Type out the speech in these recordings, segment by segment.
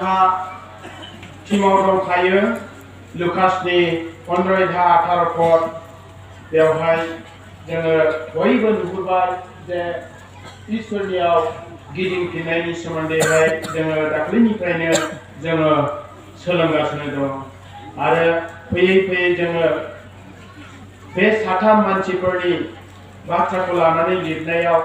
टिमाव दंखायो लुकासनि 15-18 पद बेवहाय जोङो बयबो नुहुरबाय जे इसोरनियाव गिदिंफिननायनि सोमोन्दैहाय जोङो दाख्लैनिफ्रायनो जोङो सोलोंगासिनो दं आरो फैयै फैयै जोङो बे साथाम मानसिफोरनि बाथ्राखौ लानानै लिरनायाव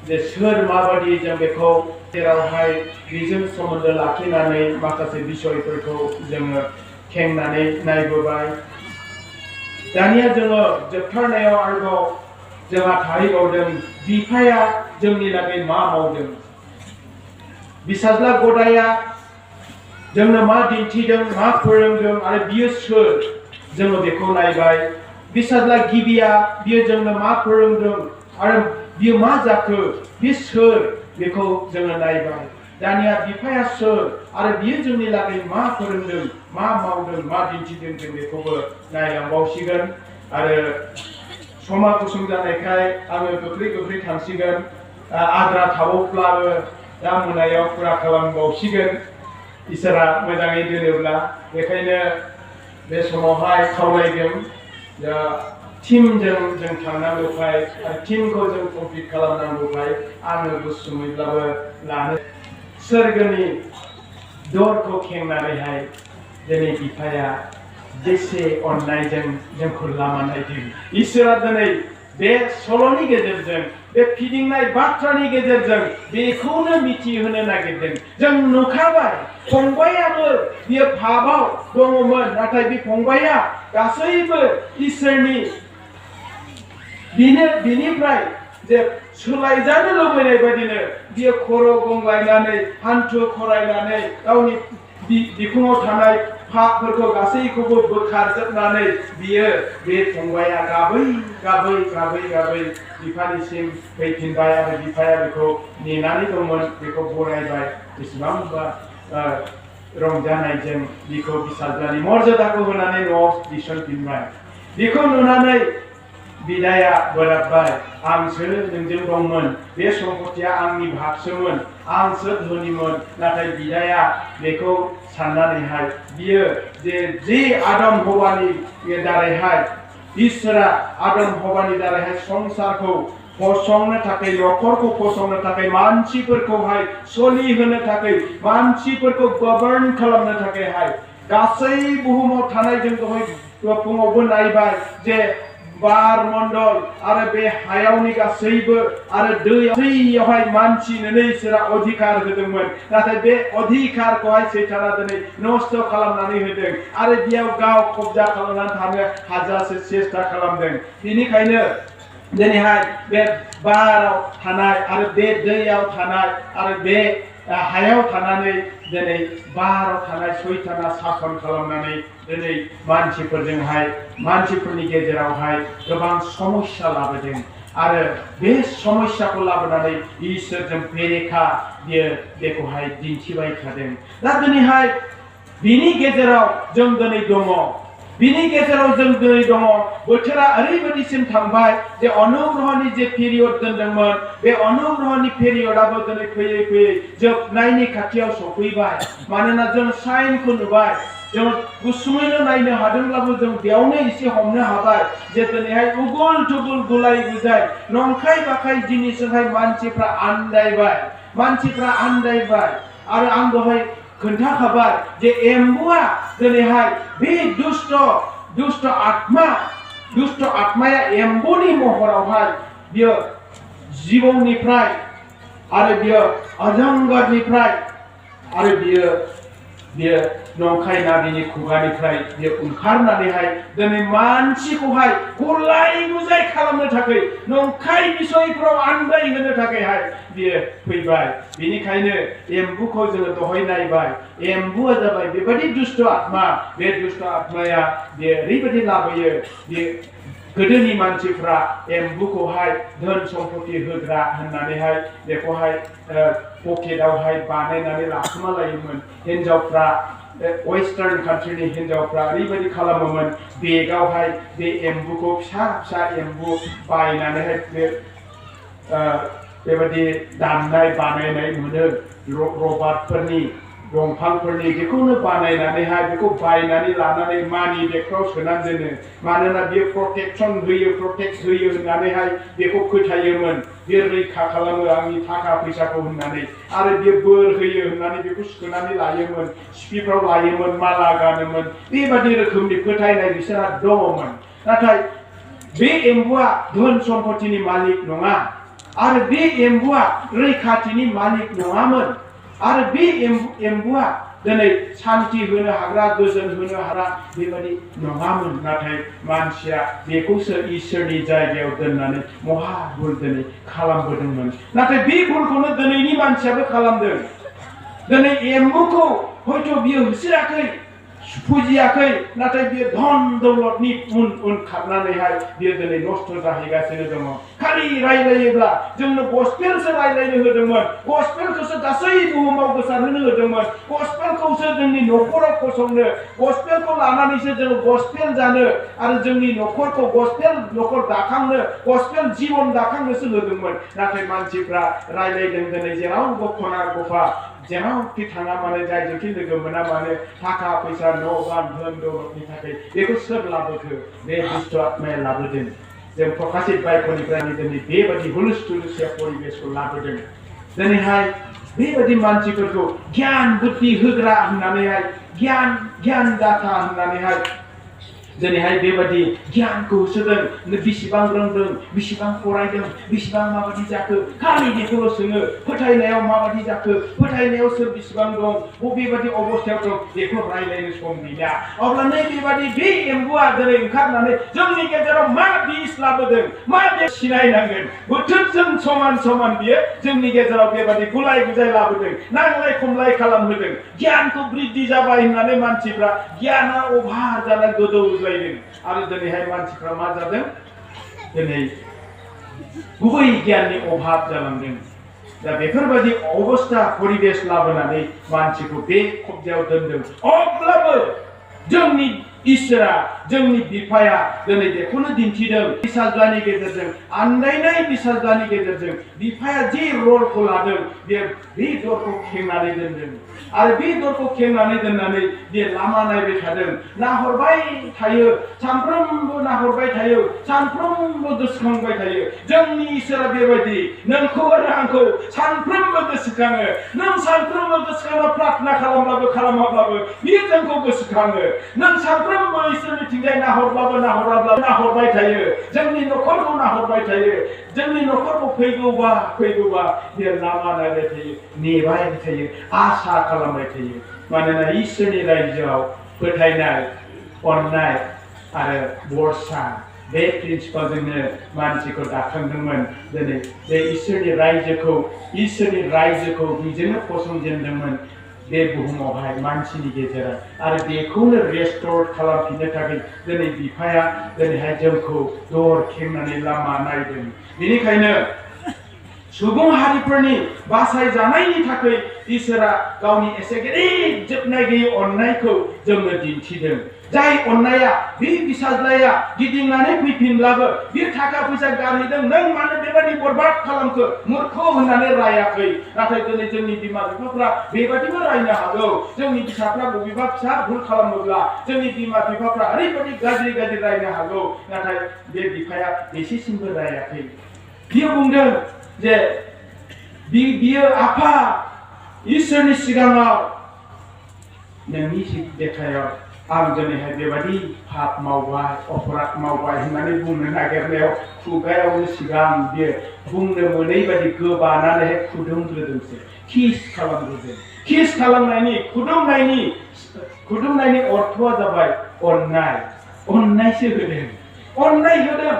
जे सोर माबायदि जों बेखौ जेरावहाय बेजों सोमोन्दो लाखिनानै माखासे बिसयफोरखौ जोङो खेंनानै नायबोबाय। दानिया जोङो जोबथारनायाव आरोबाव जोंहा थाहैबावदों बिफाया जोंनि लागै मा मावदों। फिसाज्ला गदाया जोंनो मा दिन्थिदों मा फोरोंदों आरो बियो सोर जोङो बेखौ नायबाय। फिसाज्ला गिबिया बियो जोंनो मा फोरोंदों आरो बियो मा जाखो बे सोर बेखौ जोङो नायबाय। दानिया बिफाया सोर आरो बियो जोंनि लागै मा फोरोंदों मा मावदों मा दिन्थिदों जों बेखौबो नायलांबावसिगोन आरो समा गुसुं जानायखाय आङो गोख्रै थांसिगोन। आद्रा थाबावब्लाबो दा मोनायाव फुरा खालामबावसिगोन इसोरा मोजाङै दोनोब्ला। बेखायनो बे समावहाय खावलायदों टिमजों जों थांनांगौखाय आरो टिमखौ जों कमप्लिट खालामनांगौखाय आङो गुसुङैब्लाबो लानो सोरगोनि दरखौ खेंनानैहाय दिनै बिफाया बेसे अननायजों जोंखौ लामा नायदों। इसोरा दिनै बे सल'नि गेजेरजों बे फिदिंनाय बाथ्रानि गेजेरजों बेखौनो मिथिहोनो नागिरदों। जों नुखाबाय फंबायाबो बियो पापआव दङमोन नाथाय बे फंबाया गासैबो इसोरनि बिनिफ्राय जे सोलायजानो लुबैनाय बायदिनो बियो खर' गंग्लायनानै हान्थु खरायनानै गावनि बिखुङाव थानाय पापफोरखौ गासैखौबो बोखारजोबनानै बियो बे फंबाया गाबै बिफानिसिम फैफिनबाय आरो बिफाया बेखौ नेनानै दंमोन। बेखौ बरायबाय बेसेबांबा रंजानायजों बिखौ फिसाज्लानि मर्यादाखौ होनानै न'आव थिसनफिनबाय। बेखौ नुनानै बिदाया बोराबबाय आंसो नोंजों दंमोन बे सम्पथिया आंनि भागसोमोन आंसो धोनिमोन। नाथाय बिदाया बेखौ साननानैहाय बियो जे आदम हवानि दारैहाय इसोरा आदम हवानि दारैहाय संसारखौ फसंनो थाखाय न'खरखौ फसंनो थाखाय मानसिफोरखौहाय सोलिहोनो थाखाय मानसिफोरखौ गभर्न खालामनो थाखायहाय गासै बुहुमाव थानाय जों दहाय फुङावबो नायबाय जे बार मण्डल आरो बे हायावनि गासैबो आरो दैयावहाय मानसिनो इसोरा अधिकार होदोंमोन। नाथाय बे अधिकारखौहाय सैताना दिनै नस्थ' खालामनानै होदों आरो बेयाव गाव कब्जा खालामनानै थानो हाजासे सेस्था खालामदों। बेनिखायनो दिनैहाय बे बाराव थानाय आरो बे दैयाव थानाय आरो बे हायाव थानानै दिनै बाराव थानाय सैताना सासन खालामनानै दिनै मानसिफोरनि गेजेरावहाय गोबां समस्या लाबोदों आरो बे समस्याखौ लाबोनानै इसोरजों बेरेखा बियो बेखौहाय दिन्थिबाय थादों। दा दिनैहाय बिनि गेजेराव जों दिनै दङ। बोथोरा ओरैबायदिसिम थांबाय जे अनुग्रहनि जे पिरियड दोनदोंमोन बे अनुग्रहनि पिरियडाबो दिनै फैयै जोबनायनि खाथियाव सफैबाय। मानोना जों साइनखौ नुबाय। जों गुसुङैनो नायनो हादोंब्लाबो जों बेयावनो एसे हमनो हाबाय जे दिनैहाय उगुल थुगुल गुलाय गुजाय नंखाय बाखाय जिनिसजोंहाय मानसिफ्रा आन्दायबाय आरो आं दहाय खोन्थाखाबाय जे एम्बुआ दिनैहाय बे दुष्ट आत्माया एम्बुनि महरावहाय बियो जिबौनिफ्राय आरो बियो अजंगरनिफ्राय आरो बियो नंखाय नाबिनि खुगानिफ्राय बियो ओंखारनानैहाय दिनै मानसिखौहाय गुलाय गुजाय खालामनो थाखाय नंखाय बिसयफ्राव आन्दायहोनो थाखायहाय बियो फैबाय। बेनिखायनो एम्बुखौ जोङो दहाय नायबाय। एम्बुआ जाबाय बेबायदि दुष्ट आत्मा। बे दुष्ट आत्माया बियो ओरैबायदि लाबोयो बे गोदोनि मानसिफ्रा एम्बुखौहाय धोन सम्पति होग्रा होननानैहाय बेखौहाय पकेटावहाय बानायनानै लाखोमा लायोमोन। हिन्जावफ्रा वेस्टार्न कान्ट्रिनि हिन्जावफ्रा ओरैबायदि खालामोमोन बेगावहाय बे एम्बुखौ फिसा एम्बु बायनानैहाय बेबायदि दाननाय बानायनाय मोनो रबारफोरनि दंफांफोरनि बेखौनो बानायनानैहाय बेखौ बायनानै लानानै मानि बेगफ्राव सोनानै दोनो मानोना बेयो प्रटेक्ट होयो होननानैहाय बेखौ फोथायोमोन बे रैखा खालामो आंनि थाखा फैसाखौ होननानै आरो बे बोर होयो होननानै बेखौ सोनानै लायोमोन सिपिफ्राव लायोमोन माला गानोमोन बेबादि रोखोमनि फोथायनाय बिसोरहा दङमोन नाथाय बे एम्बुआ धोन सम्पतिनि मालिक नङा आरो बे एम्बुआ रैखाथिनि मालिक नङामोन आरो बे एम्बुआ दिनै शान्ति होनो हाग्रा गोजोन होनो हाग्रा बेबादि नङामोन नाथाय मानसिया बेखौसो इसोरनि जायगायाव दोननानै महा भुल दिनै खालामबोदोंमोन नाथाय बे भुलखौनो दिनैनि मानसियाबो खालामदों दिनै एम्बुखौ हयथ' बियो होसोआखै फुजियाखै नाथाय बियो धन दौलतनि उन खारनानैहाय बियो दिनै नस्थ' जाहैगासिनो दङ खालि रायलायोब्ला जोंनो गस्पेलसो रायलायनो होदोंमोन गस्पेलखौसो गासै बुहुमाव गोसारहोनो होदोंमोन गस्पेलखौसो जोंनि न'खराव फसंनो गस्पेलखौ लानानैसो जों गस्पेल जानो आरो जोंनि न'खरखौ गस्पेल न'खर दाखांनो गस्पेल जिबन दाखांनोसो होदोंमोन नाथाय मानसिफ्रा रायलायदों दिनै जेरावबो खना गफा जेरावखि थाङा मानो जायजोंखि लोगो मोना मानो थाखा फैसा न' बां धोन दौलतनि थाखाय बेखौ सोर लाबोखो बे दुष्ट आत्माया लाबोदों जों प्रकाशित बाइबलनिफ्राय दिनै बेबादि हुलुस थुलुसिया परिबेसखौ लाबोदों दिनैहाय बेबादि मानसिफोरखौ गियान बुद्धि होग्रा होननानैहाय गियान दाता होननानैहाय दिनैहाय बेबादि गियानखौ होसोदों बेसेबां रोंदों बेसेबां फरायदों बेसेबां माबादि जाखो खालि बेखौल' सोङो फोथायनायाव माबादि जाखो फोथायनायाव सोर बेसेबां दं बबेबादि अबस्थायाव दं बेखौ रायलायनो सम गैया अब्ला नै बेबादि बे एम्बुआ दिनै ओंखारनानै जोंनि गेजेराव मा बिस लाबोदों मा बे सिनायनांगोन बोथोरजों समान बियो जोंनि गेजेराव बेबादि गुलाय गुजाय लाबोदों नांलाय खमलाय खालामहोदों गियानखौ बृद्धि जाबाय होननानै मानसिफ्रा गियाना अभार जाना गोदौ आरो दिनैहाय मानसिफ्रा मा जादों दिनै गुबै गियाननि अभाब जालांदों दा बेफोरबायदि अबस्था परिबेस लाबोनानै मानसिखौ बे खबजायाव दोनदों अब्लाबो जोंनि इसोरा जोंनि बिफाया दिनै बेखौनो दिन्थिदों बिसाज्लानि गेजेरजों आन्दायनाय बिसाज्लानि गेजेरजों बिफाया जे रलखौ लादों बे दरखौ खेंनानै दोनदों आरो बे दरखौ खेंनानै दोननानै बे लामा नायबाय थादों नाहरबाय थायो सानफ्रोमबो नाहरबाय थायो सानफ्रोमबो गोसोखांबाय थायो जोंनि इसोरा बेबायदि नोंखौ आरो आंखौ सानफ्रोमबो गोसोखाङो नों सानफ्रोमबो गोसोखांना प्रार्थना खालामाब्लाबो बियो जोंखौ गोसोखाङो नों सानफ्रोमबो इसोरनिथिंजाय नाहरब्लाबो नाहरबाय थायो जोंनि न'खरखौ नाहरबाय थायो जोंनि न'खरखौ फैगौबा बे लामा नायबाय थायो नेबाय थायो आसा खालामबाय थायो मानोना इसोरनि रायजोआव फोथायनाय अननाय आरो बरसा बे प्रिन्सिपालजोंनो मानसिखौ दाखांदोंमोन दिनै बे इसोरनि रायजोखौ बिजोंनो फसंजेनदोंमोन बे बुहुमावहाय मानसिनि गेजेराव आरो बेखौनो रेस्टोर खालामफिननो थाखाय दिनै बिफाया दिनैहाय जोंखौ दर खेंनानै लामा नायदों बेनिखायनो सुबुं हारिफोरनि बासायजानायनि थाखाय इसोरा गावनि एसे गिदिर जोबनाय गैयै अननायखौ जोंनो दिन्थिदों जाय अननाया बे बिसाज्लाया गिदिंनानै फैफिनब्लाबो बे थाखा फैसा गारहैदों नों मानो बेबायदि बरबाद खालामखो मूर्ख होननानै रायाखै नाथाय दिनै जोंनि बिमा बिफाफ्रा बेबायदिबो रायनो हागौ जोंनि फिसाफ्रा बबेबा फिसा भुल खालामोब्ला जोंनि बिमा बिफाफ्रा ओरैबायदि गाज्रि रायनो हागौ नाथाय बे बिफाया एसेसिमबो रायाखै बियो बुंदों जे बियो आफा इसोरनि सिगाङाव नोंनि देखायाव आं दिनैहाय बेबायदि पाप मावबाय अपराध मावबाय होननानै बुंनो नागिरनायाव खुगायावनो सिगां बियो बुंनो मोनै बायदि गोबानानैहाय खुदुमग्रोदोंसो किस खालामग्रोदों किस खालामनायनि खुदुमनायनि अर्थआ जाबाय अननायसो होदों अननाय होदों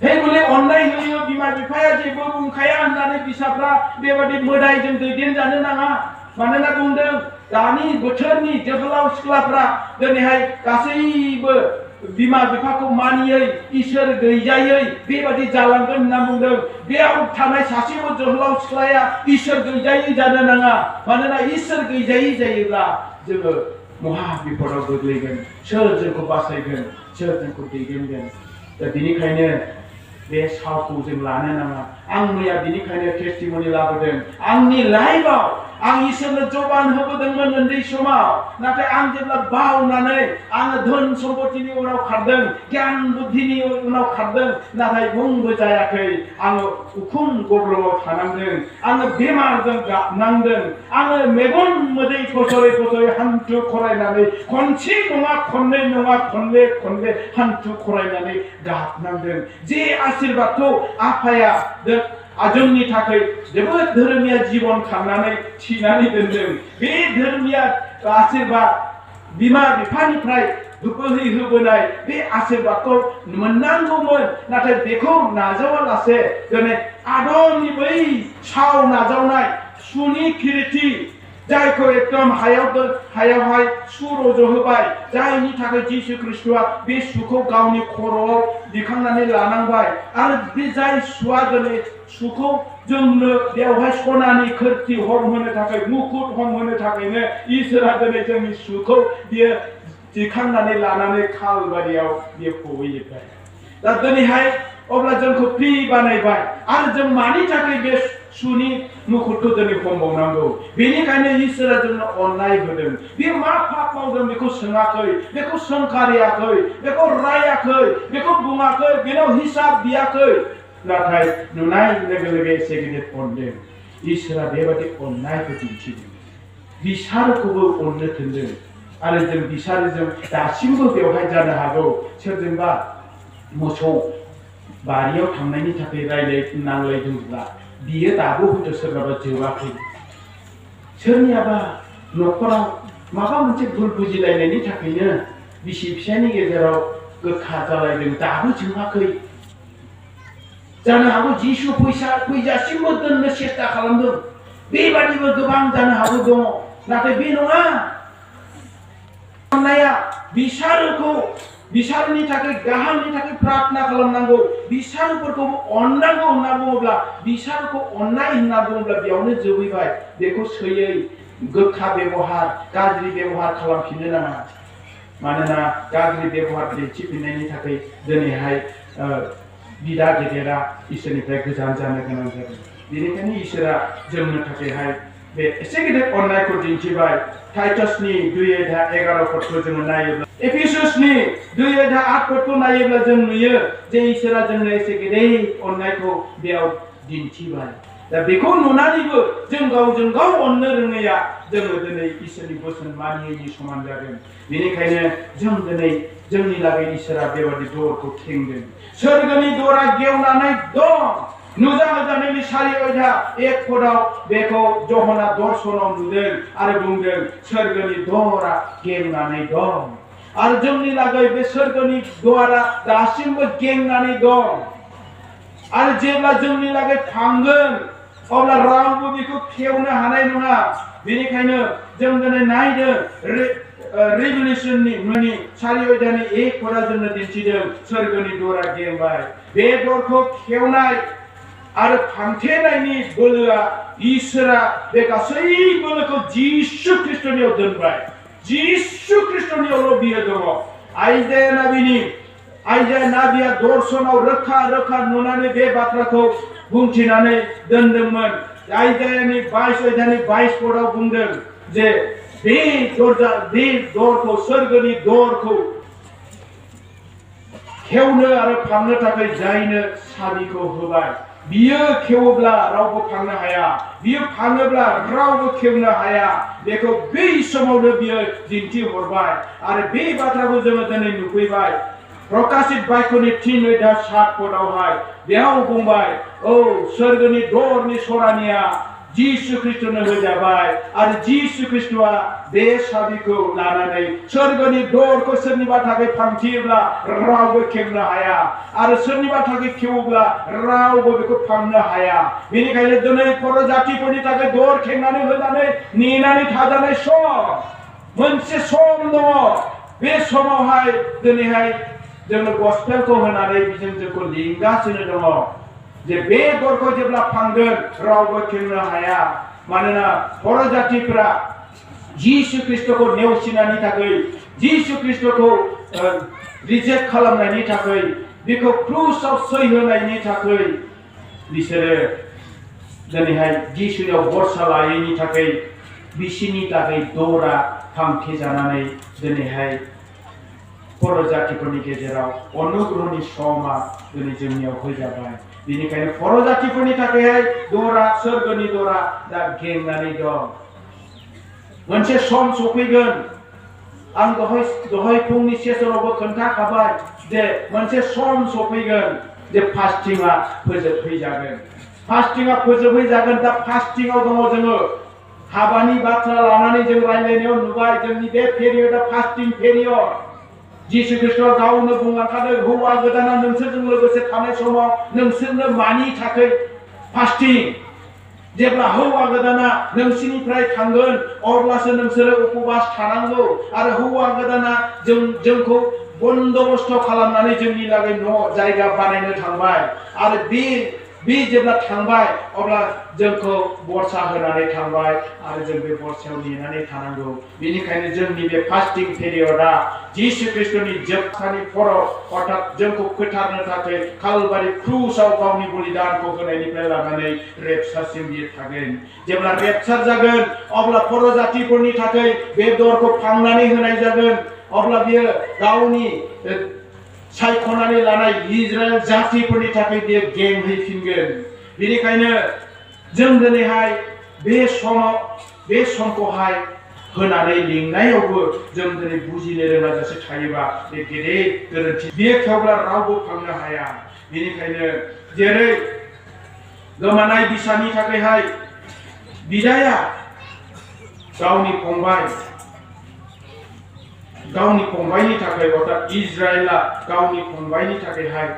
हे बोले अननाय होयो बिमा बिफाया जेबो बुंखाया होननानै फिसाफ्रा बेबायदि मोदायजों दैदेनजानो नाङा मानोना बुंदों दानि बोथोरनि जोहोलाव सिख्लाफ्रा दिनैहाय गासैबो बिमा बिफाखौ मानियै इसोर गैजायै बेबायदि जालांगोन होनना बुंदों बेयाव थानाय सासेबो जोहोलाव सिख्लाया इसोर गैजायै जानो नाङा मानोना इसोर गैजायै जायोब्ला जोङो महा बिपदाव गोग्लैगोन सोर जोंखौ बासायगोन सोर जोंखौ दैदेनगोन दा बेनिखायनो बे सावखौ जों लानो नाङा आं मैया बिनिखायनो टेस्टिमनि लाबोदों आंनि लाइफआव आं इसोरनो जबान होबोदोंमोन उन्दै समाव नाथाय आं जेब्ला बावनानै आङो धोन सम्पतिनि उनाव खारदों गियान बुद्धिनि उनाव खारदों नाथाय बुंबो जायाखै आङो उखुम गब्लङाव थानांदों आङो बेमारजों गाबनांदों आङो मेगन मोदै फसरै फसरै हान्थु खरायनानै खनसे नङा खननै नङा खनले हान्थु खरायनानै गाबनांदों जे आशीर्बादखौ आफाया जोंनि थाखाय जोबोद धोरोमिया जीवन खांनानै थिनानै दोनदों बे धोरोमिया आशीर्बाद बिमा बिफानिफ्राय होबोनाय बे आशीर्बादखौ मोननांगौमोन नाथाय बेखौ नाजावालासे दिनै आदमनि बै साव नाजावनाय सुनि किरिति जायखौ एकदम हायावहाय सु रज'होबाय जायनि थाखाय जिसु ख्रिस्टआ बे सुखौ गावनि खर'आव दिखांनानै लानांबाय आरो बे जाय सुआ दिनै सुखौ जोंनो बेवहाय सनानि खोरखि हम होनो थाखाय मुकुट हम होनो थाखायनो इसोरा दिनै जोंनि सुखौ बियो दिखांनानै लानानै कालबारियाव बियो फबहैबाय दा दिनैहाय अब्ला जोंखौ फ्रि बानायबाय आरो जों मानि थाखाय बे सुनि मुकुटखौ दिनै हमबावनांगौ बेनिखायनो इसोरा जोंनो अननाय होदों बे मा पाप मावदों बेखौ सोङाखै बेखौ सोंखारियाखै बेखौ रायाखै बेखौ बुङाखै बेनाव हिसाब बियाखै नाथाय नुनाय लोगो लोगो एसे गिदिर अनदों इसोरा बेबादि अननायखौ दिन्थिदों बिसारखौबो अननो थिनदों आरो जों बिसारजों दासिमबो बेवहाय जानो हागौ सोरजोंबा मोसौ बारियाव थांनायनि थाखाय नांलायदोंब्ला बियो दाबो हयथ' सोरबाबा जोबाखै सोरनियाबा न'खराव माबा मोनसे भुल बुजिलायनायनि थाखायनो बिसि फिसायनि गेजेराव गोखा जालायदों दाबो जोबाखै जानो हागौ जिसु फैजासिमबो दोननो सेस्था खालामदों बेबादिबो गोबां जानो हागौ दङ नाथाय बे नङा अननाया बिसारनि थाखाय गाहामनि थाखाय प्रार्थना खालामनांगौ बिसारफोरखौ अननांगौ होनना बुङोब्ला बिसारखौ अननाय होनना बुङोब्ला बेयावनो जोबैबाय बेखौ सैयै गोखा बेबहार गाज्रि बेबहार खालामफिननो नाङा मानोना गाज्रि बेबहार दिन्थिफिननायनि थाखाय दिनैहाय बिदा गेदेरा इसोरनिफ्राय गोजान जानो गोनां जादों बेनिखायनो इसोरा जोंनो थाखायहाय बे एसे गिदिर अननायखौ दिन्थिबाय टाइटासनि 2:11 पदखौ जोङो नायोब्ला एफिसासनि 2:8 पदखौ नायोब्ला जों नुयो जे इसोरा जोंनो एसे गिदिर अननायखौ बेयाव दिन्थिबाय दा बेखौ नुनानैबो जों गावजों गाव अननो रोङैया जोङो दिनै इसोरनि बोसोन मानियैनि समान जागोन बेनिखायनो जों दिनै जोंनि लागै इसोरा बेबादि दरखौ खेंदों सोरगोनि दरा गेवनानै दं नुजाहोजानायनि 4:1 पदाव बेखौ जहना दर्शनाव नुदों आरो बुंदों सोरगोनि दरा गेवनानै दं आरो जोंनि लागै बे सोरगोनि दरा दासिमबो गेवनानै दं आरो जेब्ला जोंनि लागै थांगोन अब्ला रावबो बेखौ खेवनो हानाय नङा बेनिखायनो जों दिनै नायदों रेभेलेसननि 4:1 पदा जोंनो दिन्थिदों सोरगोनि दरा गेवबाय बे दरखौ खेवनाय आरो फांथेनायनि बोलोआ इसोरा बे गासै बोलोखौ जिसु ख्रिस्टनियाव दोनबाय जिसु ख्रिस्टनियावल' बियो दङ आइजाया नाबिया दर्शनाव रोखा नुनानै बे बाथ्राखौ बुंथिनानै दोनदोंमोन आइजायानि 22 पदाव बुंदों जे बे दरखौ सोरगोनि दरखौ खेवनो आरो फांनो थाखाय जायनो साबिखौ होबाय बियो खेवोब्ला रावबो फांनो हाया बियो फाङोब्ला रावबो खेवनो हाया बेखौ बै समावनो बियो दिन्थिहरबाय आरो बे बाथ्राखौ जोङो दिनै नुफैबाय प्रकाशित बाक्यनि 3:7 पदावहाय बेयाव बुंबाय सोरगोनि दरनि सरानिया जिसु ख्रिस्टनो होजाबाय आरो जिसु ख्रिस्टआ बे साबिखौ लानानै सोरगोनि दरखौ सोरनिबा थाखाय फांथियोब्ला रावबो खेवनो हाया आरो सोरनिबा थाखाय खेवोब्ला रावबो बेखौ फांनो हाया बेनिखायनो दिनै बर' जातिफोरनि थाखाय दर खेवनानै होनानै नेनानै थाजानाय सम मोनसे सम दङ बे समावहाय दिनैहाय जोंनो गस्पेलखौ होनानै बिजों जोंखौ लिंगासिनो दङ जे बे दरखौ जेब्ला फांगोन रावबो खेवनो हाया मानोना बर' जातिफोरा जिसु ख्रिस्टखौ नेवसिनायनि थाखाय जिसु ख्रिस्टखौ रिजेक्ट खालामनायनि थाखाय बेखौ क्रुसाव सैहोनायनि थाखाय बिसोरो दिनैहाय जिसुयाव भरसा लायैनि थाखाय बिसिनि थाखाय दरा फांथे जानानै दिनैहाय बर' जातिफोरनि गेजेराव अनुग्रहनि समा दिनै जोंनियाव फैजाबाय। बेनिखायनो बर' जातिफोरनि थाखायहाय दरा सोरगोनि दरा दा गेंनानै दं। मोनसे सम सफैगोन, आं दहाय फुंनि सेसनावबो खोन्थाखाबाय जे मोनसे सम सफैगोन जे फास्टिंआ फोजोबहैजागोन। फास्टिंआ फोजोबहैजागोन। दा फास्टिंआव दङ जोङो हाबानि बाथ्रा लानानै जों रायलायनायाव नुबाय जोंनि बे पेरियडआ फास्टिं पेरियड। जिसु ख्रिस्टआ गावनो बुंलांखादों हौवा गोदाना नोंसोरजों लोगोसे थानाय समाव नोंसोरनो मानि थाखाय फास्टिं? जेब्ला हौवा गोदाना नोंसिनिफ्राय थांगोन अब्लासो नोंसोरो उपवास थानांगौ। आरो हौवा गोदाना जोंखौ बन्दोबस्त खालामनानै जोंनि लागै न' जायगा बानायनो थांबाय। आरो बे जेब्ला थांबाय अब्ला जोंखौ बरसा होनानै थांबाय आरो जों बे बरसायाव नेनानै थानांगौ। बेनिखायनो जोंनि बे फास्टिं पेरियडआ जिसु ख्रिस्टनि जोबथानि खर' अर्थात जोंखौ फोथारनो थाखाय कालभारि क्रुसाव गावनि बलिदानखौ होनायनिफ्राय लानानै रेपसारसिम बियो थागोन। जेब्ला रेपसार जागोन अब्ला बर' जातिफोरनि थाखाय बे दरखौ फांनानै होनाय जागोन। अब्ला बियो गावनि सायख'नानै लानाय इजराइल जातिफोरनि थाखाय बियो गेंहैफिनगोन। बेनिखायनो जों दिनैहाय बे समखौहाय होनानै लिंनायावबो जों दिनै बुजिनो रोङाजासे थायोबा बे गेदेर गोरोन्थि। बेयो थेवब्ला रावबो फांनो हाया। बेनिखायनो जेरै गोमानाय बिसानि थाखायहाय बिदाया गावनि फंबायनि थाखाय अर्थात इजराइला गावनि फंबायनि थाखायहाय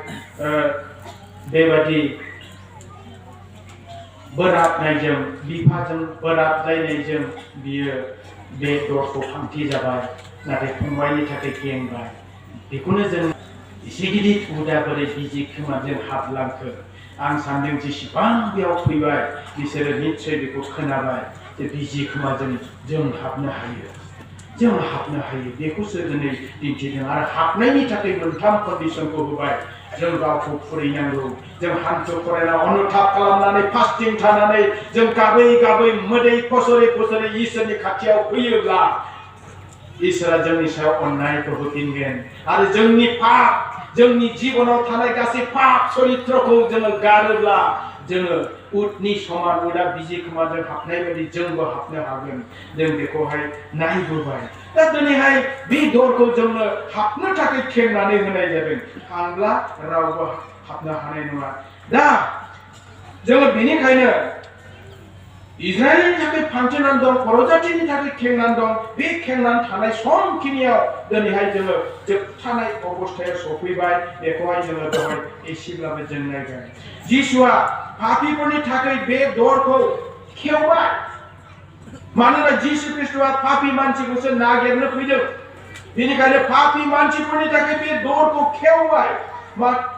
बेबादि बोराबनायजों बिफाजों बोराबलायनायजों बियो बे दरखौ फांथे जाबाय। नाथाय फंबायनि थाखाय गेंबाय। बेखौनो जों एसे गिदिर हुदा बोरै बिजि खोमाजों हाबलांखो आं सानदों जेसेबां बेयाव फैबाय बिसोरो निश्चय बेखौ खोनाबाय जे बिजि खोमाजों जों हाबनो हायो। बेखौसो दिनै दिन्थिदों। आरो हाबनायनि थाखाय मोनथाम कन्डिसनखौ होबाय। जों गावखौ फुरैनांगौ। जों हान्थु फरायना अनुताप खालामनानै फास्टिं थानानै जों गाबै मोदै फसरै इसोरनि खाथियाव फैयोब्ला इसोरा जोंनि सायाव अननायखौ होफिनगोन। आरो जोंनि पाप जोंनि जिबनाव थानाय गासै पाप चरित्रखौ जोङो गारोब्ला जोङो उटनि समान उदा बिजि खोमाजों हाबनाय बायदि जोंबो हाबनो हागोन। जों बेखौहाय नायबोबाय। दा दिनैहाय बे दरखौ जोंनो हाबनो थाखाय खेंनानै होनाय जादों। थांब्ला रावबो हाबनो हानाय नङा। दा जोङो बेनिखायनो इजराइलनि थाखाय फांथेनानै दं, बर' जातिनि थाखाय खेंनानै दं। बे खेंनानै थानाय समखिनियाव दिनैहाय जोङो जोबथानाय अबस्थायाव सफैबाय। बेखौहाय जोङो दहाय एसेब्लाबो जों नायबाय। जिसुआ पापीफोरनि थाखाय बे दरखौ खेवबाय। मानोना जिसु ख्रिस्टआ पापी मानसिखौसो नागिरनो फैदों। बेनिखायनो पापी मानसिफोरनि थाखाय बे दरखौ खेवबाय।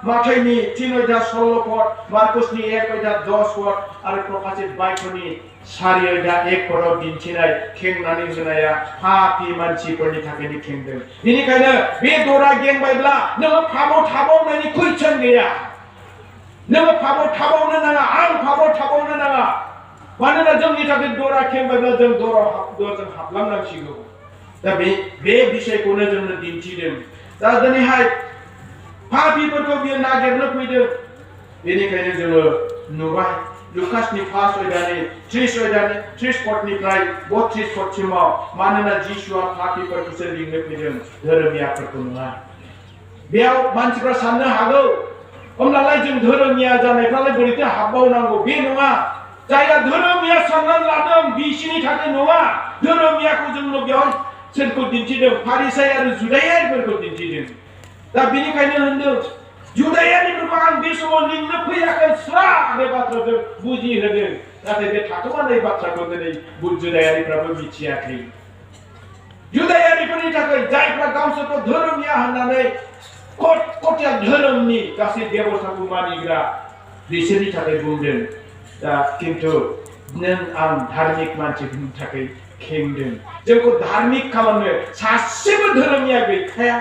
माथाइनि 3:16 मार्कसनि 1:10 आरो प्रकाशित बाइबलनि 4:1 दिन्थिनाय खेंनानै होनाया पापी मानसिफोरनि थाखायनो खेंदों। बेनिखायनो बे दरा गेंबायब्ला नोङो पापाव थाबावनायनि कुइसन गैया। नोङो पापाव थाबावनो नाङा, आं पापाव थाबावनो नाङा। मानोना जोंनि थाखाय दरा खेंबायब्ला जों दरजों हाबलांनांसिगौ। दा बे बिषयखौनो जोंनो दिन्थिदों। दा दिनैहाय पापीफोरखौ बियो नागिरनो फैदों। बेनिखायनो जोङो नुबाय लुकासनि 30 पदनिफ्राय 32 पदसिमाव मानोना जिसुआ पापीफोरखौसो लिंनो फैदों, धोरोमियाफोरखौ नङा। बेयाव मानसिफ्रा साननो हागौ होमब्लालाय जों धोरोमिया जानायफ्रालाय बोरैथो हाबबावनांगौ? बे नङा। जायहा धोरोमिया साननानै लादों बिसिनि थाखाय नङा। धोरोमियाखौ जोंनो बेयाव सोरखौ दिन्थिदों? फारिसाय आरो जुदायारिफोरखौ दिन्थिदों। दा बेनिखायनो होनदों जुदायारिफोरखौ आं बे समाव लिंनो फैयाखै, स्रा बे बाथ्राजों बुजिहोदों। नाथाय बे थाखोमानाय बाथ्राखौ दिनै जुदायारिफ्राबो मिथियाखै। जुदायारिफोरनि थाखाय जायफ्रा गावसोरखौ धोरोमिया होननानै कटिया धोरोमनि गासै बेबस्थाखौ मानिग्रा बिसोरनि थाखाय बुंदों। दा किन्तु नों आं धार्मिक मानसिफोरनि थाखाय खेंदों। जोंखौ धार्मिक खालामनो सासेबो धोरोमिया गैखाया।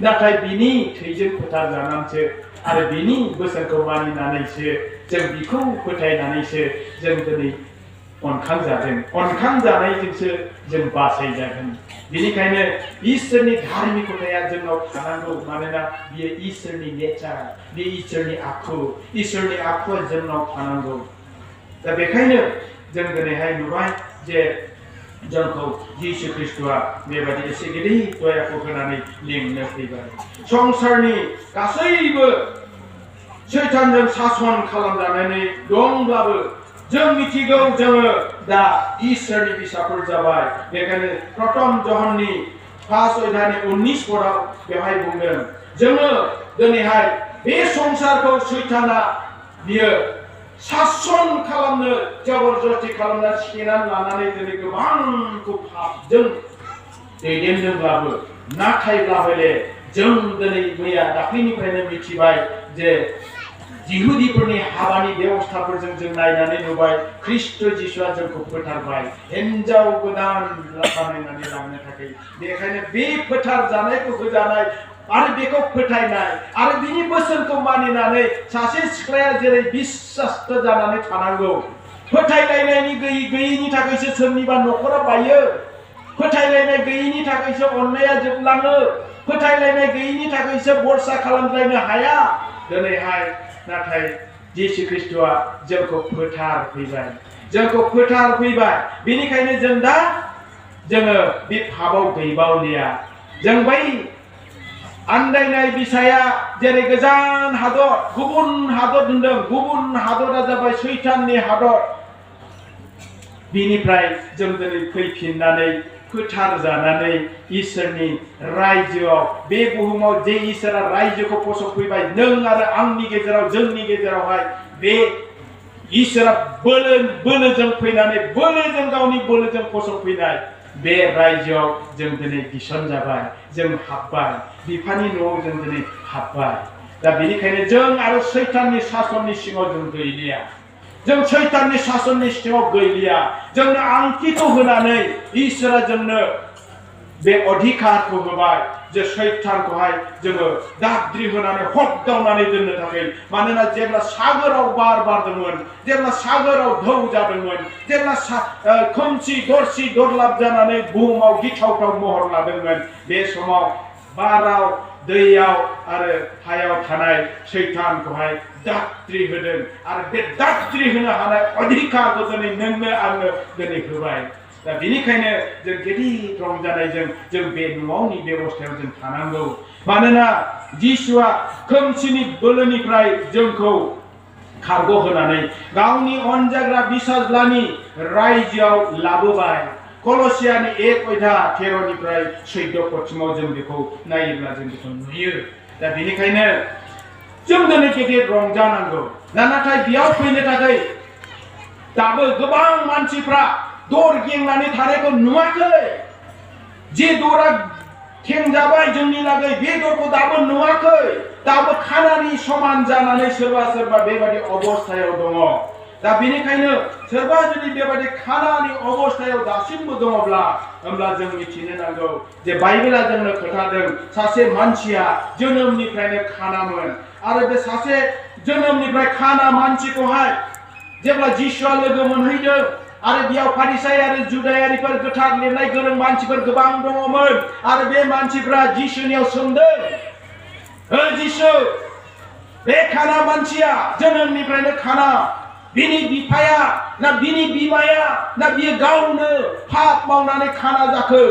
नाथाय बिनि थैजों फोथार जानानैसो आरो बिनि बोसोनखौ मानिनानैसो जों बिखौ फोथायनानैसो जों दिनै अनखांजानायजोंसो जों बासायजागोन। बेनिखायनो इसोरनि धार्मिकताया जोंनाव थानांगौ, मानोना बियो इसोरनि नेचार, बे इसोरनि आखु, इसोरनि आखुआ जोंनाव थानांगौ। दा बेखायनो जों दिनैहाय नुबाय जे जोंखौ जिसु ख्रिस्ट'आ बेबायदि एसे गिदिर दयाखौ होनानै लिंनो फैबाय। संसारनि गासैबो सैतानजों सासन खालामजानानै दंब्लाबो जों मिथिगौ जोङो दा इसोरनि फिसाफोर जाबाय। बेखायनो प्रथम जहननि 5 अध्यायनि 19 पदआव बेवहाय बुंदों जोङो दिनैहाय बे संसारखौ सैताना बियो सासन खालामनो जबरदस्ति खालामना सेनानै लानानै दिनै गोबांखौ पापजों दैदेनदोंब्लाबो, नाथायब्लाबो जों दिनै मैया दाख्लैनिफ्रायनो मिथिबाय जे जिहुदिफोरनि हाबानि बेबस्थाफोरजों जों नायनानै नुबाय ख्रिस्ट' जिसुआ जोंखौ फोथारबाय हिन्जाव गोदान बानायनानै लांनो थाखाय। बेखायनो बे फोथार जानायखौ होजानाय आरो बेखौ फोथायनाय आरो बिनि बोसोनखौ मानिनानै सासे सिख्लाया जेरै बिश्वास्त जानानै थानांगौ। फोथायलायनायनि गैयैनि थाखायसो सोरनिबा न'खरा बायो। फोथायलायनाय गैयैनि थाखायसो अननाया जोबलाङो। फोथायलायनाय गैयैनि थाखायसो भरसा खालामलायनो हाया। दिनैहाय नाथाय जिसु ख्रिस्ट'आ जोंखौ फोथारफैबाय, जोंखौ फोथारफैबाय। बेनिखायनो जोङो बे पापआव गैबावलिया। जों बै आन्दायनाय बिसाया जेरै गोजान हादर, गुबुन हादर होनदों, गुबुन हादरा जाबाय सैताननि हादर। बिनिफ्राय जों दिनै फैफिननानै फोथारजानानै इसोरनि रायजोआव, बे बुहुमाव जे इसोरा रायजोखौ फसंफैबाय नों आरो आंनि गेजेराव, जोंनि गेजेरावहाय बे इसोरा बोलोजों फैनानै, बोलोजों गावनि बोलोजों फसंफैनाय बे रायजोआव जों दिनै थिसनजाबाय, जों हाबबाय, बिफानि न'आव जों दिनै हाबबाय। दा बेनिखायनो जों आरो सैताननि सासननि सिङाव जों गैलिया। जों सैताननि सासननि सिङाव गैलिया। जोंनो आंथिखौ होनानै इसोरा जोंनो बे अधिकारखौ होबाय जे सैतानखौहाय जोङो दाद्रि होनानै हगदावनानै दोननो थाखाय। मानोना जेब्ला सागोराव बार बारदोंमोन, जेब्ला सागोराव धौ जादोंमोन, जेब्ला खोमसि दरसि दरलाब जानानै बुहुमाव गिथावथाव महर लादोंमोन, बे समाव बाराव, दैयाव आरो हायाव थानाय सैतानखौहाय दाद्रि होदों। आरो बे दाद्रि होनो हानाय अधिकारखौ दिनै नोंनो आंनो दिनै होबाय। दा बेनिखायनो जों गिदिर रंजानायजों जों बे न'आवनि बेबस्थायाव जों थानांगौ। मानोना जिसुआ खोमसिनि बोलोनिफ्राय जोंखौ खारग'होनानै गावनि अनजाग्रा फिसाज्लानि रायजोआव लाबोबाय। कलसियानि 1 अध्याय 13निफ्राय 14 पदसिमाव जों बेखौ नायोब्ला जों बेखौ नुयो। दा बेनिखायनो जों दिनै गिदिर रंजानांगौ। नाथाय बेयाव फैनो थाखाय दाबो गोबां मानसिफ्रा दर गेंनानै थानायखौ नुवाखै। जे दरा खेंजाबाय जोंनि लागै, बे दरखौ दाबो नुवाखै। दाबो खानानि समान जानानै सोरबा बेबायदि अबस्थायाव दङ। दा बेनिखायनो सोरबा जुदि बेबायदि खानानि अबस्थायाव दासिमबो दङब्ला, होमब्ला जों मिथिनो नांगौ जे बाइबेला जोंनो खोन्थादों सासे मानसिया जोनोमनिफ्रायनो खानामोन। आरो बे सासे जोनोमनिफ्राय खाना मानसिखौहाय जेब्ला जिसुआ लोगो मोनहैदों, आरो बेयाव फारिसाय आरो जुदायारिफोर, गोथार लिरनाय गोरों मानसिफोर गोबां दङमोन। आरो बे मानसिफ्रा जिसुनियाव सोंदों, जिसु, बे खाना मानसिया जोनोमनिफ्रायनो खाना, बिनि बिफाया ना बिनि बिमाया ना बियो गावनो पाप मावनानै खाना जाखो?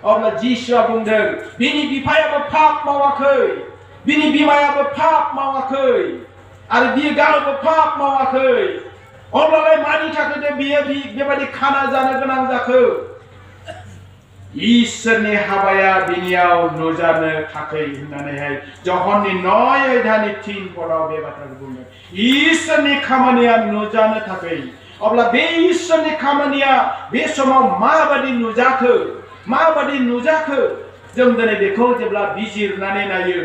अब्ला जिसुआ बुंदों, बिनि बिफायाबो पाप मावाखै, बिनि बिमायाबो पाप मावाखै, आरो बियो गावबो पाप मावाखै। अब्लालाय मानि थाखाय बियो बेबायदि खाना जानो गोनां जाखो? इसोरनि हाबाया बिनियाव नुजानो थाखाय होननानैहाय जहननि 9 अध्यायनि 3 पदआव बे बाथ्राखौ बुंदों। इसोरनि खामानिया नुजानो थाखाय। अब्ला बे इसोरनि खामानिया बे समाव माबादि नुजाखो? जों दिनै बेखौ जेब्ला बिजिरनानै नायो,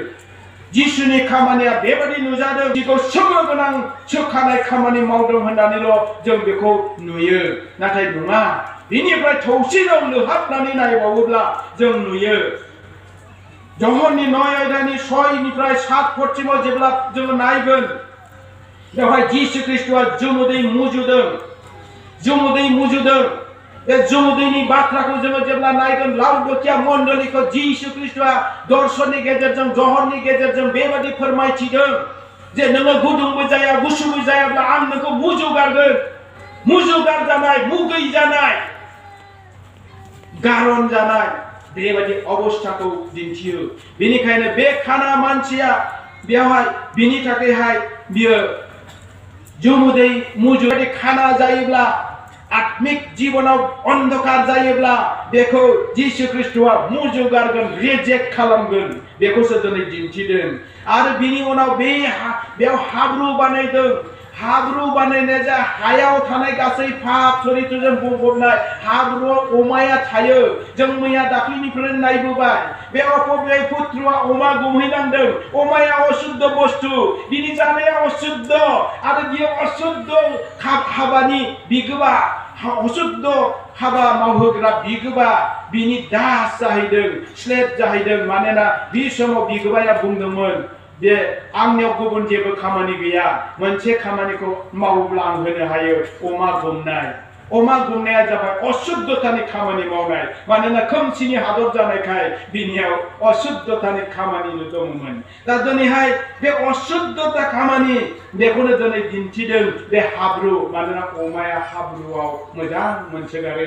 जिसुनि खामानिया बेबादि नुजादों, जिखौ सोमो गोनां सोखानाय खामानि मावदों होननानैल' जों बेखौ नुयो। नाथाय नङा, बिनिफ्राय थौसिनाव लोहाबनानै नायबावोब्ला जों नुयो जहननि 9 आयदानि 6 निफ्राय 7 पदसिमाव जेब्ला जोङो नायगोन बेवहाय जिसु ख्रीष्टआ जुमुदै मुजुदों बे जुमुदैनि बाथ्राखौ जोङो जेब्ला नायगोन लाउदकिया मण्डलीखौ जिसु ख्रीष्टआ दर्शननि गेजेरजों जहरनि गेजेरजों बेबादि फोरमायथिदों जे नोङो गुदुंबो जाया गुसुबो जायाब्ला आं नोंखौ मुजुगारगोन मुजुगार जानाय मुगै जानाय गारन जानाय बेबादि अबस्थाखौ दिन्थियो बेनिखायनो बे खाना मानसिया बेवहाय बिनि थाखायहाय बियो जुमुदै मुजुदै खाना जायोब्ला आत्मिक जीवनाव अन्धकार जायोब्ला बेखौ जिसु ख्रीष्टआ मुजुगारगोन रिजेक्ट खालामगोन बेखौसो दिनै दिन्थिदों आरो बिनि उनाव बेयाव हाब्रु बानायदों हाब्रु बानायनाया जा हायाव थानाय गासै पाप चरित्रजों बुंफबनाय हाब्रुआव अमाया थायो जों मैया दाख्लिनिफ्राय नायबोबाय बे अपबे पुत्रआ अमा गुमहैनांदों अमाया अशुद्ध बुस्थु बिनि जानाया अशुद्ध आरो बियो अशुद्ध हाबानि बिगोमा अशुद्ध हाबा मावहोग्रा बिगोमा बिनि दास जाहैदों स्लेभ जाहैदों मानोना बे समाव बिगोमाया बुंदोंमोन बे आंनियाव गुबुन जेबो खामानि गैया मोनसे खामानिखौ मावोब्ला आं होनो हायो अमा गुमनाया जाबाय अशुद्धतानि खामानि मावनाय मानोना खोमसिनि हादर जानायखाय बिनियाव अशुद्धतानि खामानि दंमोन दा दिनैहाय बे अशुद्धता खामानि बेखौनो दिनै दिन्थिदों बे हाब्रु मानोना अमाया हाब्रुआव मोजां मोनसोगारो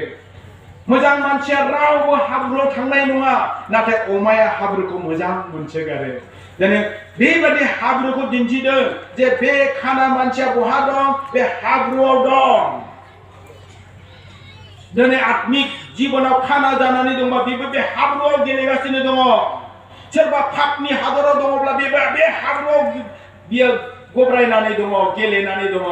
मोजां मानसिया रावबो हाब्रुआव थांनाय नङा नाथाय अमाया हाब्रुखौ मोजां मोनसोगारो दिनै बेबादि हाब्रुखौ दिन्थिदों जे बे खाना मानसिया बहा दं बे हाब्रुआव दं दिनै आत्मिक जीवनाव खाना जानानै दंबा बेबो बे हाब्रुआव गेलेगासिनो दङ सोरबा पापनि हादराव दङब्ला बे हाब्रुआव बियो गब्रायनानै दङ गेलेनानै दङ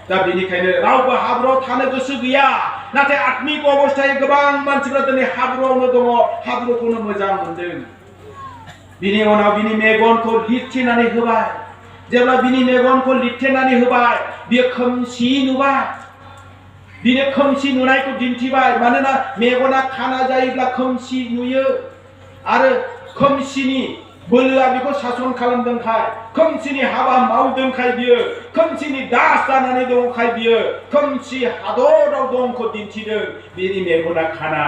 दा बेनिखायनो रावबो हाब्रुआव थानो गोसो गैया नाथाय आत्मिक अबस्थायै गोबां मानसिफ्रा दिनै हाब्रुआवनो दङ हाब्रुखौनो मोजां मोनदों बिनि उनाव बिनि मेगनखौ लिरथेनानै होबाय जेब्ला बिनि मेगनखौ लिरथेनानै होबाय बियो खोमसि नुबाय बिनो खोमसि नुनायखौ दिन्थिबाय मानोना मेगना खाना जायोब्ला खोमसि नुयो आरो खोमसिनि बोलोआ बेखौ सासन खालामदोंखाय खोमसिनि हाबा मावदोंखाय बियो खोमसिनि दास जानानै दंखाय बियो खोमसि हादराव दंखौ दिन्थिदों बिनि मेगना खाना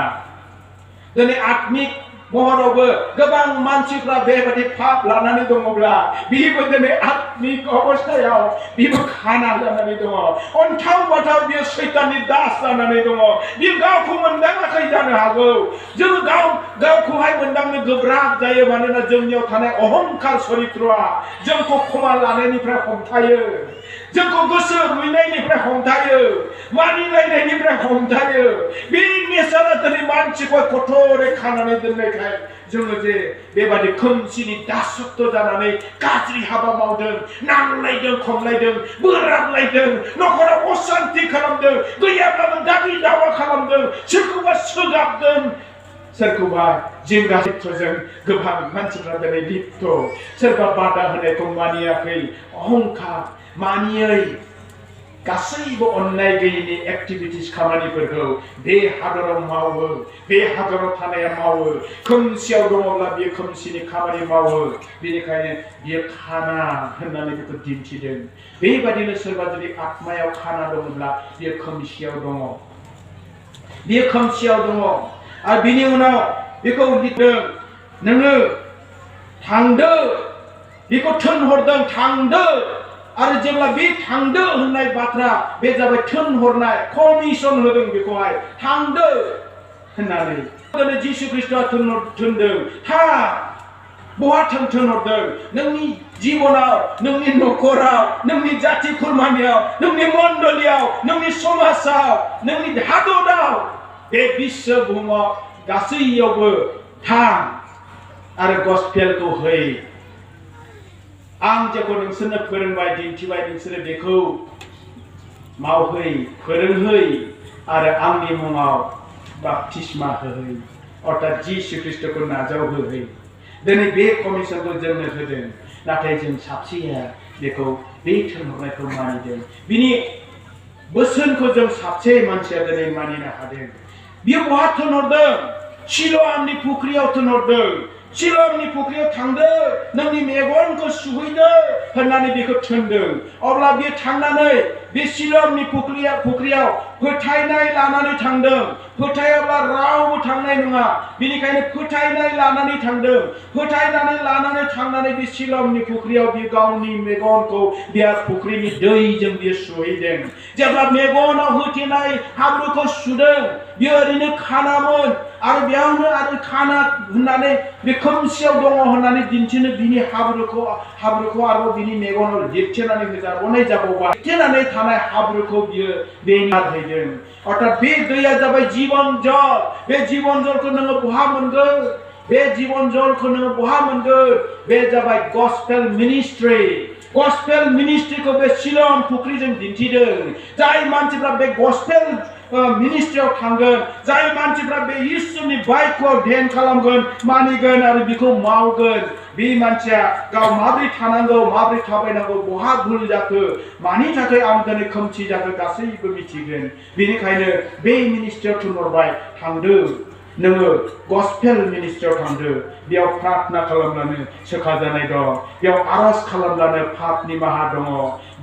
दिनै आत्मिक महरावबो गोबां मानसिफ्रा बेबादि पाप लानानै दङब्ला बिबो दिनै आत्मिक अबस्थायाव बिबो खाना जानानै दङ अन्थाव बाथाव बियो सैताननि दास जानानै दङ बियो गावखौ मोनदाङाखै जानो हागौ जों गावखौहाय मोनदांनो गोब्राब जायो मानोना जोंनियाव थानाय अहंकार चरित्रआ जोंखौ खोमा लानायनिफ्राय हमथायो जोंखौ गोसो रुइनायनिफ्राय हमथायो मानिलायनायनिफ्राय हमथायो बे नेचारा दिनै मानसिखौ कठोरै खानानै दोननायखाय जोङो जे बेबादि खोमसिनि दासत्व जानानै गाज्रि हाबा मावदों नांलायदों खमलायदों बोराबलायदों नखराव अशान्ति खालामदों गैयाब्लाबो दाबि दावा खालामदों सोरखौबा सोगाबदों सोरखौबा जिंगा चित्तजों गोबां मानसिफ्रा दिनै लिप्त सोरबा बादा होनायखौ मानियाखै अहंकार मानियै गासैबो अन्नाय गैयैनि एक्टिभिटिस खामानिफोरखौ बे हादराव मावो बे हादराव थानाया मावो खोमसियाव दङब्ला बियो खोमसिनि खामानि मावो बेनिखायनो बियो खाना होननानै बेखौ दिन्थिदों बेबादिनो सोरबा जुदि आत्मायाव खाना दङब्ला बियो खोमसियाव दङ आरो बिनि उनाव बेखौ लिरदों नोङो थांदो बेखौ थिनहरदों थांदो आरो जेब्ला बे थांदो होननाय बाथ्रा बे जाबाय थिनहरनाय कमिसन होदों बेखौहाय थांदो होननानै दिनै जिसु ख्रीष्टआ थिनदों था बहा थिनहरदों नोंनि जीवनाव नोंनि नखराव नोंनि जाति खुरमानियाव नोंनि मण्डलीयाव नोंनि समाजाव नोंनि हादराव बे विश्व बुहुमाव गासैयावबो थां आरो गस्पेलखौ है आं जेखौ नोंसोरनो फोरोंबाय दिन्थिबाय नोंसोरो बेखौ मावहै फोरोंहै आरो आंनि मुङाव बाप्तिस्मा होहै अर्थात जिसु ख्रीष्टखौ नाजावहोहै दिनै बे कमिसनखौ जोंनो होदों नाथाय जों साबसेया बेखौ बे थिनहरनायखौ मानिदों बिनि बोसोनखौ जों साबसे मानसिया दिनै मानिनो हादों बियो बहा थिनहरदों सिल'आमनि फुख्रियाव थिनहरदों सिलमनि फुख्रियाव थांदो नोंनि मेगनखौ सुहैदो होननानै बेखौ थिनदों। अब्ला बे थांनानै बे सिलमनि फुख्रियाव फोथायनाय लानानै थांदों। फोथायाब्ला रावबो थांनाय नङा। बेनिखायनो फोथायनाय लानानै थांदों। फोथायनानै लानानै थांनानै बे सिलमनि फुख्रियाव बे गावनि मेगनखौ बे फुख्रिनि दैजों बे सुहैदों। जेब्ला मेगनाव होथेनाय हाब्रुखौ सुदों, बियो ओरैनो खानामोन आरो बेयावनो आरो खाना होननानै बे खोमसियाव दङ होननानै दिन्थिनो बिनि हाब्रुखौ आरोबाव बिनि मेगनाव लिरथेनानै होजाबावनाय जाबावबाय। लिरथेनानै थानाय हाब्रुखौ बियो बेंगारहैदों। अर्थात बे दैया जाबाय जीवन जल। बे जीवन जलखौ नोङो बहा मोनगोन? बे जीवन जलखौ नोङो बहा मोनगोन? बे जाबाय गस्पेल मिनिस्ट्रि। गस्पेल मिनिस्ट्रिखौ बे सिलम फुख्रिजों दिन्थिदों। जाय मानसिफ्रा बे गस्पेल मिनिस्ट्रियाव थांगोन, जाय मानसिफ्रा बे इसोरनि बाइकखौ ध्यान खालामगोन, मानिगोन आरो बेखौ मावगोन, बे मानसिया गाव माबोरै थानांगौ, माबोरै थाबायनांगौ, बहा भुल जाखो, मानि थाखाय आं दिनै खोमसि जाखो गासैबो मिथिगोन। बेनिखायनो बे मिनिस्ट्रियाव थिनहरबाय, थांदो नोङो गस्पेल मिनिस्ट्रियाव थांदो। बेयाव प्रार्थना खालामब्लानो सोखाजानाय दं। बेयाव आरज खालामब्लानो पाप निमाहा दङ।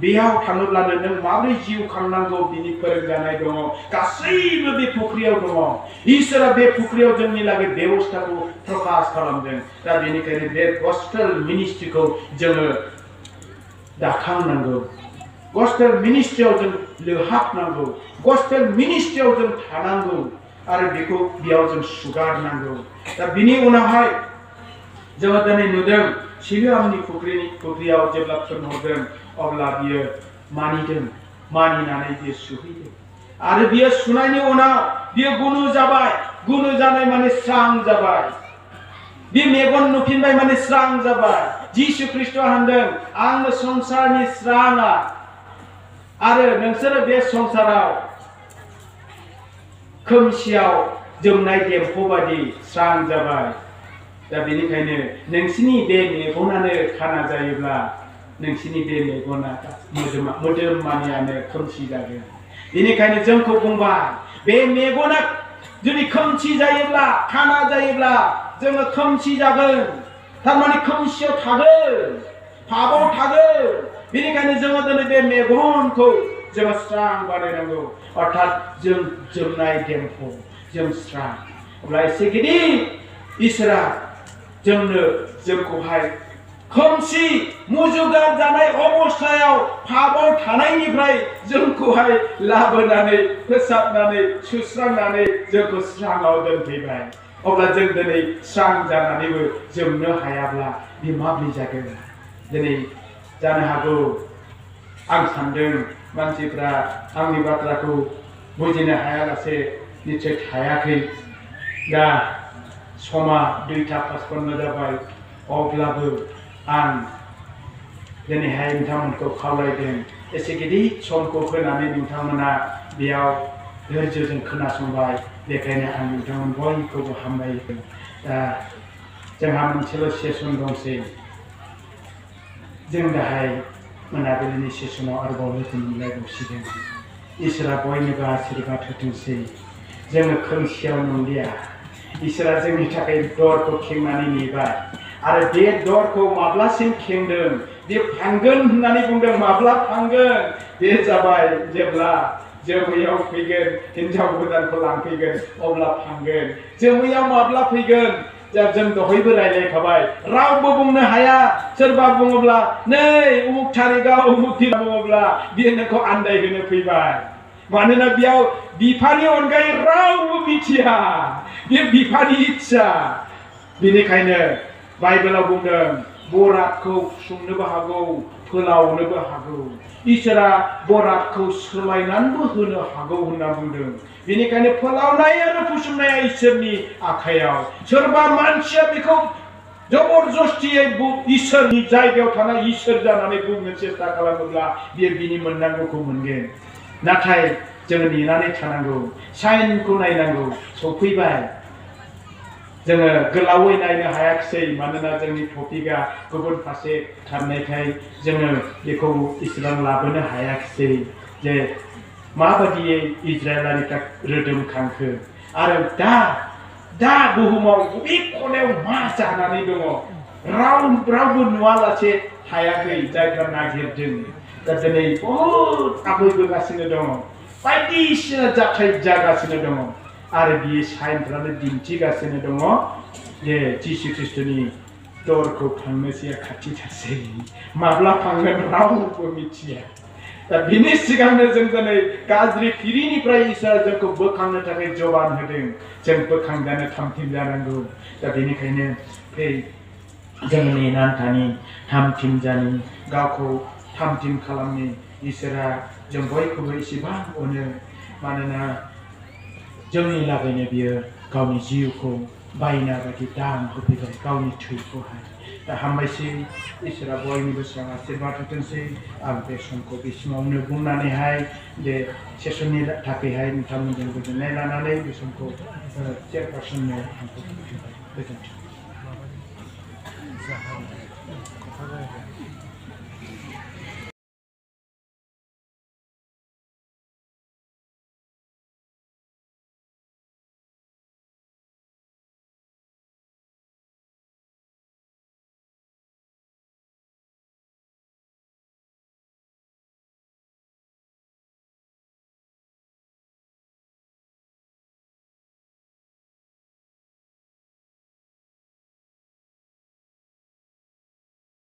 बेयाव थाङोब्लानो नों माबोरै जिउ खांनांगौ बिनि फोरोंजानाय दङ। गासैबो बे फुख्रियाव दङ। इसोरा बे फुख्रियाव जोंनि लागै बेबस्थाखौ प्रकाश खालामदों। दा बेनिखायनो बे गस्पेल मिनिस्ट्रिखौ जोङो दाखांनांगौ। गस्पेल मिनिस्ट्रियाव जों लोहाबनांगौ। गस्पेल मिनिस्ट्रियाव जों थानांगौ आरो बेखौ बेयाव जों सुगारनांगौ। दा बिनि उनावहाय जोङो दिनै नुदों सिलमनि फुख्रियाव जेब्ला थिनहरदों अब्ला बियो मानिदों। मानिनानै बियो सुहैदों आरो बियो सुनायनि उनाव बियो गुनु जाबाय। गुनु जानाय माने स्रां जाबाय। बे मेगन नुफिनबाय माने स्रां जाबाय। जिसु ख्रिस्ट'आ होनदों, आंनो संसारनि स्राङा आरो नोंसोरो बे संसाराव खोमसियाव जोंनाय देम्फौ बादि स्रां जाबाय। दा बेनिखायनो नोंसिनि बे मेगनानो खाना जायोब्ला नोंसिनि बे मेगना मोदोम मानियानो खोमसि जागोन। बेनिखायनो जोंखौ बुंबाय, बे मेगना जुदि खोमसि जायोब्ला, खाना जायोब्ला जोङो खोमसि जागोन। थारमाने खोमसियाव थागोन, पापआव थागोन। बेनिखायनो जोङो दिनै बे मेगनखौ जोङो स्रां बानायनांगौ। अर्थात जों जोंनाय देम्फौ, जों स्रां। अब्ला एसे गिदिर इसोरा जोंखौहाय खोमसि मुजुगार जानाय अबस्थायाव पापआव थानायनिफ्राय जोंखौहाय लाबोनानै फोसाबनानै सुस्रांनानै जोंखौ स्राङाव दोनफैबाय। अब्ला जों दिनै स्रां जानानैबो जोंनो हायाब्ला बे माब्रै जागोन? दिनै जानो हागौ आं सान्दों मानसिफ्रा आंनि बाथ्राखौ बुजिनो हायालासे निश्चय थायाखै। दा समा 2:55 जाबाय। अब्लाबो आं दिनैहाय नोंथांमोनखौ खावलायदों, एसे गिदिर समखौ होनानै नोंथांमोना बेयाव धैर्यजों खोनासंबाय। बेखायनो आं नोंथांमोन बयखौबो हामबायहोदों। दा जोंहा मोनसेल' सेसन दंसै। जों दाहाय मोनाबिलिनि सेसनाव आरोबाव लोगो मोनलायबावसिगोन। इसोरा बयनिबो आशीर्बाद होथोंसै। जोङो खोमसियाव नंलिया। इसोरा जोंनि थाखाय दरखौ खेंनानै नेबाय आरो बे दरखौ माब्लासिम खेंदों, बे फांगोन होननानै बुंदों। माब्ला फांगोन? बे जाबाय जेब्ला जोमैयाव फैगोन, हिन्जाव गोदानखौ लांफैगोन, अब्ला फांगोन। जोमैयाव माब्ला फैगोन? जों दहायबो रायलायखाबाय। रावबो बुंनो हाया। सोरबा बुङोब्ला नै उमुक थारिखआव उमुक दिन बुङोब्ला बियो नोंखौ आन्दायहोनो फैबाय। मानोना बेयाव बिफानि अनगायै रावबो मिथिया। बे बिफानि इच्छा। बेनिखायनो बाइबेलाव बुंदों बरादखौ सुंनोबो हागौ, फोलावनोबो हागौ। इसोरा बरादखौ सोलायनानैबो होनो हागौ होनना बुंदों। बेनिखायनो फोलावनाय आरो फुसुंनाया इसोरनि आखायाव। सोरबा मानसिया बेखौ जबरदस्तियै इसोरनि जायगायाव थानाय इसोर जानानै बुंनो सेस्था खालामोब्ला बियो बिनि मोननांगौखौ मोनगोन। नाथाय जोङो नेनानै थानांगौ। साइनखौ नायनांगौ। सफैबाय। जोङो गोलावै नायनो हायाखिसै, मानोना जोंनि टपिकआ गुबुन फारसे खारनायखाय जोङो बेखौ इसेबां लाबोनो हायाखिसै जे माबायदियै इजराइलारिफ्रा रोदोमखांखो आरो दा दा बुहुमाव बबे खनायाव मा जानानै दङ रावबो नुवालासे थायाखै जायफ्रा नागिरदों दा दिनै बहुद आबैबोगासिनो दङ बायदिसिना जाथाय जागासिनो दङ आरो बियो साइनफ्रानो दिन्थिगासिनो दङ जे जिसु ख्रिस्ट'नि दरखौ फांनोसैया खाथिथारसै माब्ला फांगोन रावबो मिथिया दा बिनि सिगांनो जों दिनै गाज्रि फिरिनिफ्राय इसोरा जोंखौ बोखांनो थाखाय जबान होदों जों बोखांजानो थामथिम जानांगौ दा बेनिखायनो फै जों नेनानै थानि थामथिम जानि गावखौ थामथिम खालामनि इसोरा जों बयखौबो एसेबां अनो मानोना जोंनि लागैनो बियो गावनि जिउखौ बायना बायदि दान होफैबाय गावनि थैखौहाय दा हामबायसै इसोरा बयनिबो सायाव आशीर्बाद होथोंसै आं बे समखौ बिसिमावनो बुंनानैहाय बे सेसननि थाखायहाय नोंथांमोनजों गोजोननाय लानानै बे समखौ चेयारपारसननो आंखौ गोजोन्थों